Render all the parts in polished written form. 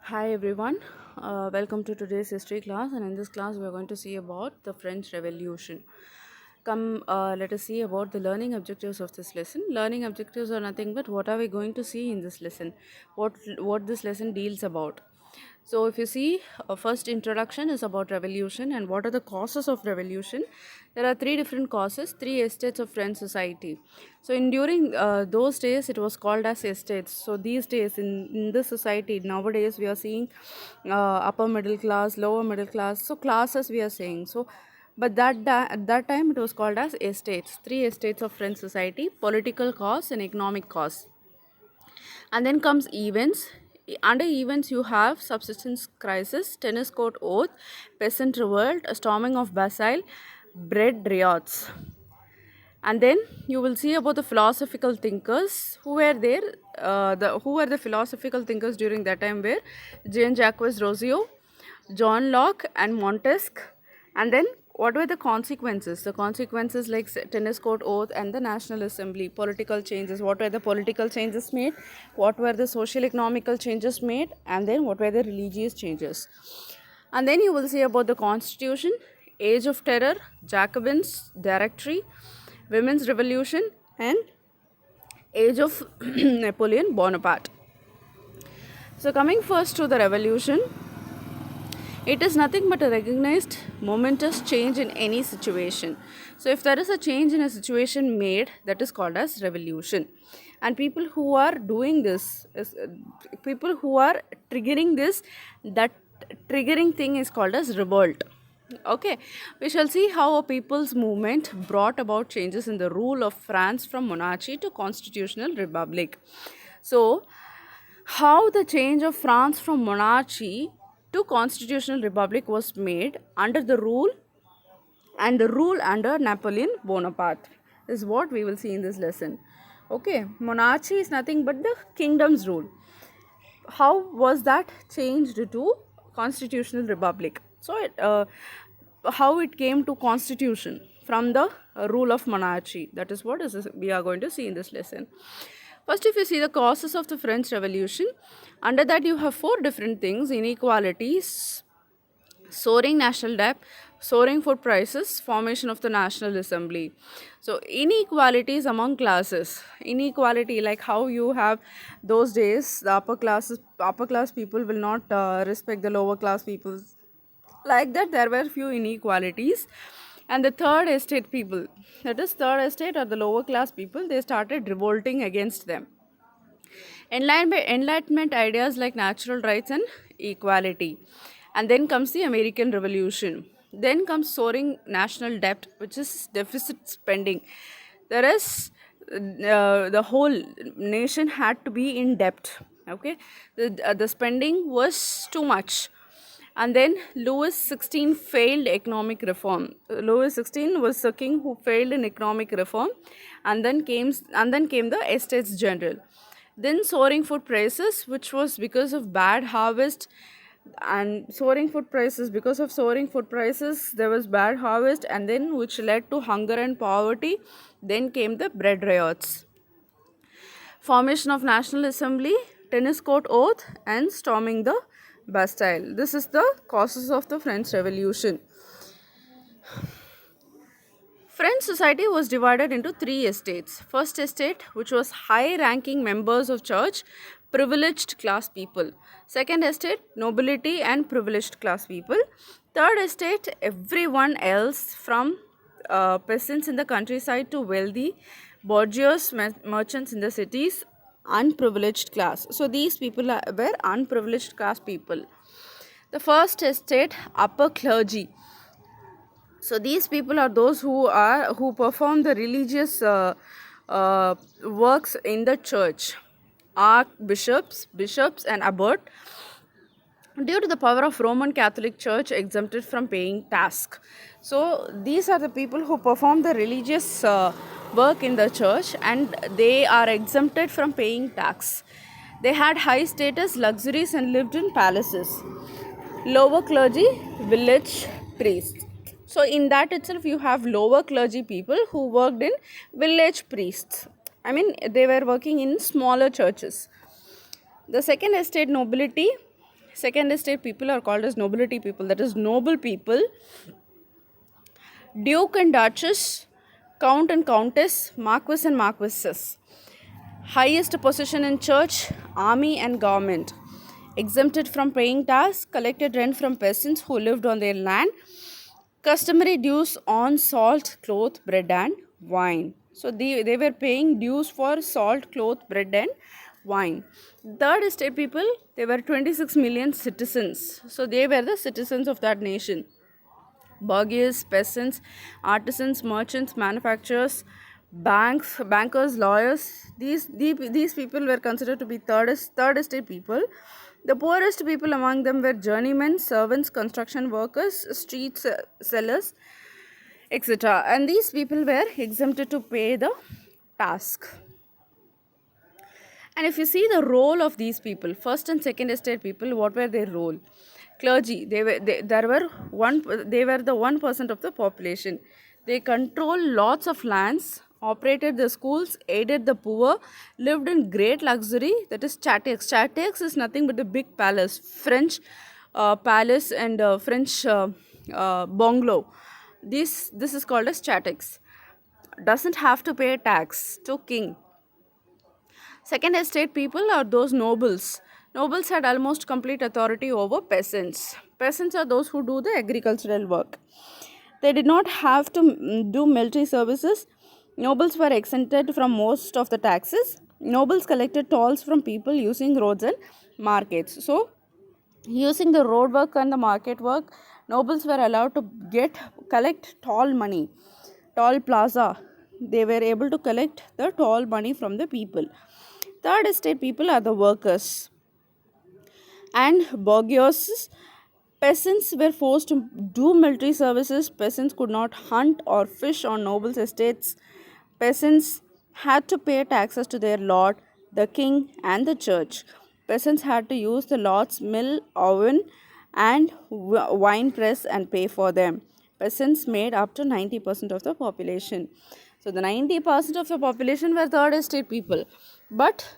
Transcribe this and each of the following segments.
Hi everyone, welcome to today's history class, and in this class we are going to see about the French Revolution. Come, let us see about the learning objectives of this lesson. Learning objectives are nothing but what are we going to see in this lesson, what this lesson deals about. So, if you see, first introduction is about revolution and what are the causes of revolution. There are three different causes, three estates of French society. So, in during those days, it was called as estates. So, these days in this society nowadays, we are seeing upper middle class, lower middle class. So, classes we are saying. So, but at that time it was called as estates. Three estates of French society: political cause and economic cause. And then comes events. Under events, you have subsistence crisis, tennis court oath, peasant revolt, a storming of Bastille, bread riots. And then you will see about the philosophical thinkers who were there. Who were the philosophical thinkers during that time? Were Jean Jacques Rousseau, John Locke, and Montesquieu. And then what were the consequences? The consequences like tennis court oath and the National Assembly, political changes. What were the political changes made? What were the social economical changes made? And then what were the religious changes? And then you will see about the Constitution, Age of Terror, Jacobins, Directory, Women's Revolution, and Age of Napoleon Bonaparte. So, coming first to the revolution, it is nothing but a recognized momentous change in any situation. So, if there is a change in a situation made, that is called as revolution. And people who are doing this, people who are triggering this, that triggering thing is called as revolt. Okay, we shall see how a people's movement brought about changes in the rule of France from monarchy to constitutional republic. So, how the change of France from monarchy to constitutional republic was made under the rule and the rule under Napoleon Bonaparte is what we will see in this lesson. Okay, monarchy is nothing but the kingdom's rule. How was that changed to constitutional republic? So, how it came to constitution from the rule of monarchy, that is what we are going to see in this lesson. First, if you see the causes of the French Revolution, under that you have four different things: inequalities, soaring national debt, soaring food prices, formation of the National Assembly. So, inequalities among classes, inequality like how you have those days, the upper class people will not respect the lower class people. Like that, there were few inequalities. And the third estate people, that is, third estate or the lower class people, they started revolting against them. Enlightenment ideas like natural rights and equality. And then comes the American Revolution. Then comes soaring national debt, which is deficit spending. There is the whole nation had to be in debt. Okay, the spending was too much. And then Louis XVI failed economic reform. Louis XVI was the king who failed in economic reform, and then came the Estates General. Then soaring food prices, which was because of bad harvest, and soaring food prices, because of soaring food prices there was bad harvest, and then which led to hunger and poverty. Then came the bread riots, formation of National Assembly, tennis court oath, and storming the Bastille. This is the causes of the French Revolution. French society was divided into three estates. First estate, which was high ranking members of church, privileged class people. Second estate, nobility and privileged class people. Third estate, everyone else from peasants in the countryside to wealthy bourgeois merchants in the cities, unprivileged class. So these people were unprivileged class people. The first estate, upper clergy. So these people are those who perform the religious works in the church, archbishops, bishops, and abbot. Due to the power of Roman Catholic Church, exempted from paying tax. So these are the people who perform the religious work in the church, and they are exempted from paying tax. They had high status, luxuries, and lived in palaces. Lower clergy, village priests. So in that itself, you have lower clergy people who worked in village priests. I mean, they were working in smaller churches. The second estate, nobility, Second estate people are called as nobility people, that is noble people. Duke and duchess, count and countess, marquis and marquesses. Highest position in church, army and government. Exempted from paying tax, collected rent from peasants who lived on their land. Customary dues on salt, cloth, bread and wine. So they were paying dues for salt, cloth, bread and wine. Third estate people, they were 26 million citizens. So they were the citizens of that nation. Burghers, peasants, artisans, merchants, manufacturers, bankers, lawyers. These people were considered to be third estate people. The poorest people among them were journeymen, servants, construction workers, street sellers, etc. And these people were exempted to pay the tax. And if you see the role of these people, first and second estate people, what were their role? Clergy, they were the 1% of the population. They control lots of lands, operated the schools, aided the poor, lived in great luxury. That is Chatex. Chatex is nothing but a big palace, French palace and French bungalow. This is called as Chatex. Doesn't have to pay tax to king. Second estate people are those nobles. Nobles had almost complete authority over peasants. Peasants are those who do the agricultural work. They did not have to do military services. Nobles were exempted from most of the taxes. Nobles collected tolls from people using roads and markets. So, using the road work and the market work, nobles were allowed to collect toll money, toll plaza. They were able to collect the toll money from the people. Third estate people are the workers and bourgeois. Peasants were forced to do military services. Peasants could not hunt or fish on nobles' estates. Peasants had to pay taxes to their lord, the king, and the church. Peasants had to use the lord's mill, oven, and wine press and pay for them. Peasants made up to 90% of the population. So the 90% of the population were third estate people. But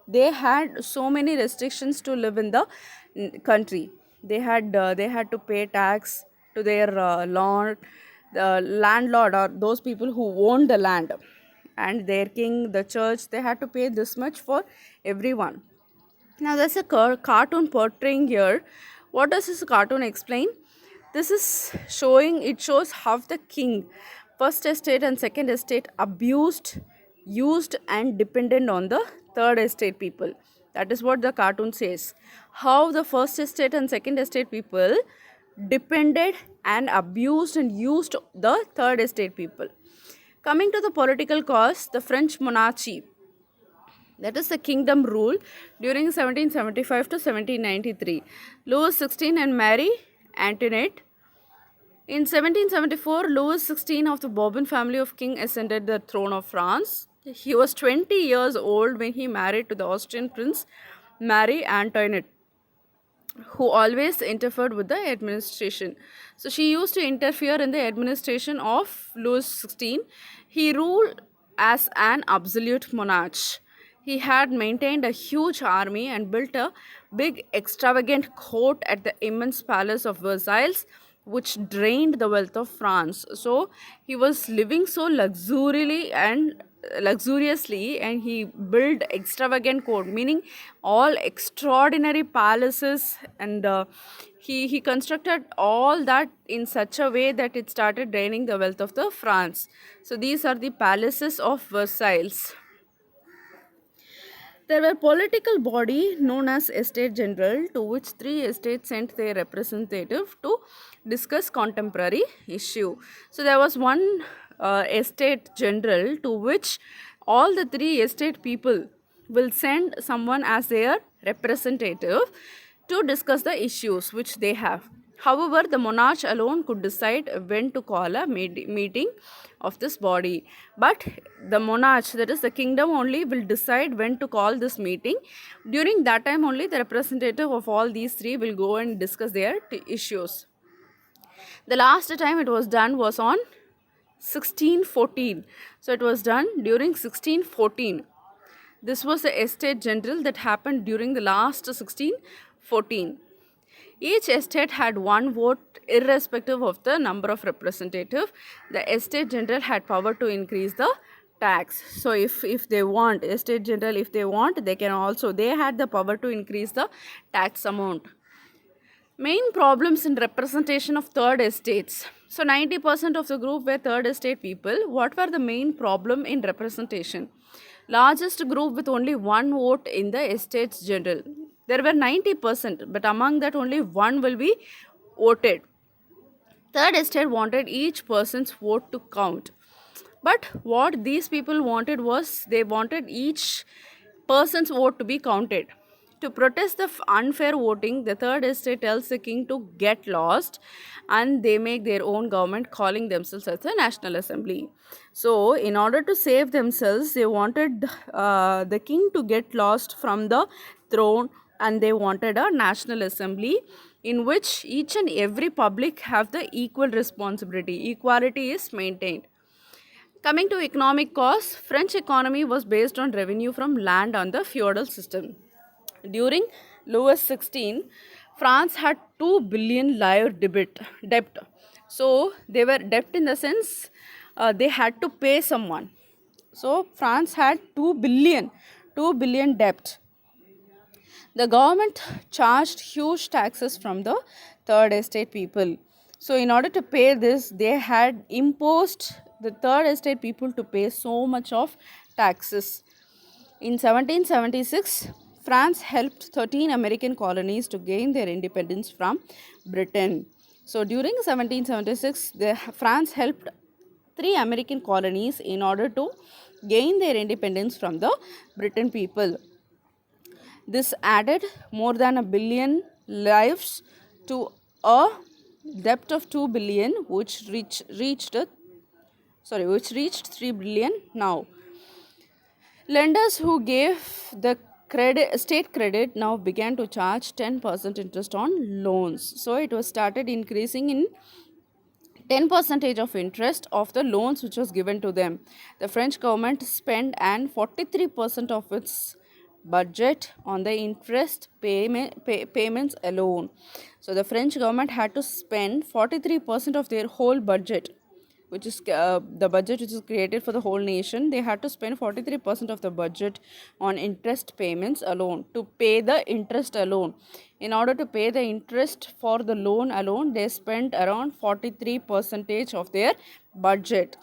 they had so many restrictions to live in the country. They had to pay tax to their lord, the landlord, or those people who owned the land, and their king, the church. They had to pay this much for everyone. Now there's a cartoon portraying here. What does this cartoon explain? This is it shows how the king, first estate and second estate, abused, used and dependent on the third estate people. That is what the cartoon says. How the first estate and second estate people depended and abused and used the third estate people. Coming to the political cause, the French monarchy, that is the kingdom rule during 1775 to 1793. Louis XVI and Marie Antoinette. In 1774, Louis XVI of the Bourbon family of king ascended the throne of France. He was 20 years old when he married to the Austrian prince Marie Antoinette, who always interfered with the administration. So she used to interfere in the administration of Louis XVI. He ruled as an absolute monarch. He had maintained a huge army and built a big extravagant court at the immense palace of Versailles, which drained the wealth of France. So he was living so luxuriously, and he built extravagant court, meaning all extraordinary palaces, and he constructed all that in such a way that it started draining the wealth of the France. So these are the palaces of Versailles. There were political body known as Estate General, to which three estates sent their representative to discuss contemporary issue. So there was one Estate General to which all the three estate people will send someone as their representative to discuss the issues which they have. However, the monarch alone could decide when to call a meeting of this body. But the monarch, that is the kingdom only, will decide when to call this meeting. During that time only, the representative of all these three will go and discuss their issues. The last time it was done was on 1614. So it was done during 1614. This was the Estate General that happened during the last 1614. Each estate had one vote irrespective of the number of representative. The estate general had power to increase the tax. So if they want, estate general, if they want, they can also, they had the power to increase the tax amount. Main problems in representation of third estates. So 90% of the group were third estate people. What were the main problem in representation? Largest group with only one vote in the estates general. There were 90%, but among that only one will be voted. Third estate wanted each person's vote to count. But what these people wanted was they wanted each person's vote to be counted. To protest the unfair voting, the third estate tells the king to get lost and they make their own government, calling themselves as the National Assembly. So, in order to save themselves, they wanted the king to get lost from the throne and they wanted a National Assembly in which each and every public have the equal responsibility. Equality is maintained. Coming to economic costs, French economy was based on revenue from land on the feudal system. During Louis XVI, France had 2 billion live debt. So they were debt in the sense they had to pay someone. So France had 2 billion debt. The government charged huge taxes from the third estate people. So in order to pay this, they had imposed the third estate people to pay so much of taxes. In 1776, France helped 13 American colonies to gain their independence from Britain. So during 1776, France helped 3 American colonies in order to gain their independence from the Britain people. This added more than a billion lives to a debt of 2 billion, which reached 3 billion now. Lenders who gave the state credit now began to charge 10% interest on loans. So it was started increasing in 10% of interest of the loans which was given to them. The French government spent and 43% of its budget on the interest payments alone. So the French government had to spend 43% of their whole budget, which is the budget which is created for the whole nation. They had to spend 43% of the budget on interest payments alone, to pay the interest alone. In order to pay the interest for the loan alone, they spent around 43% of their budget.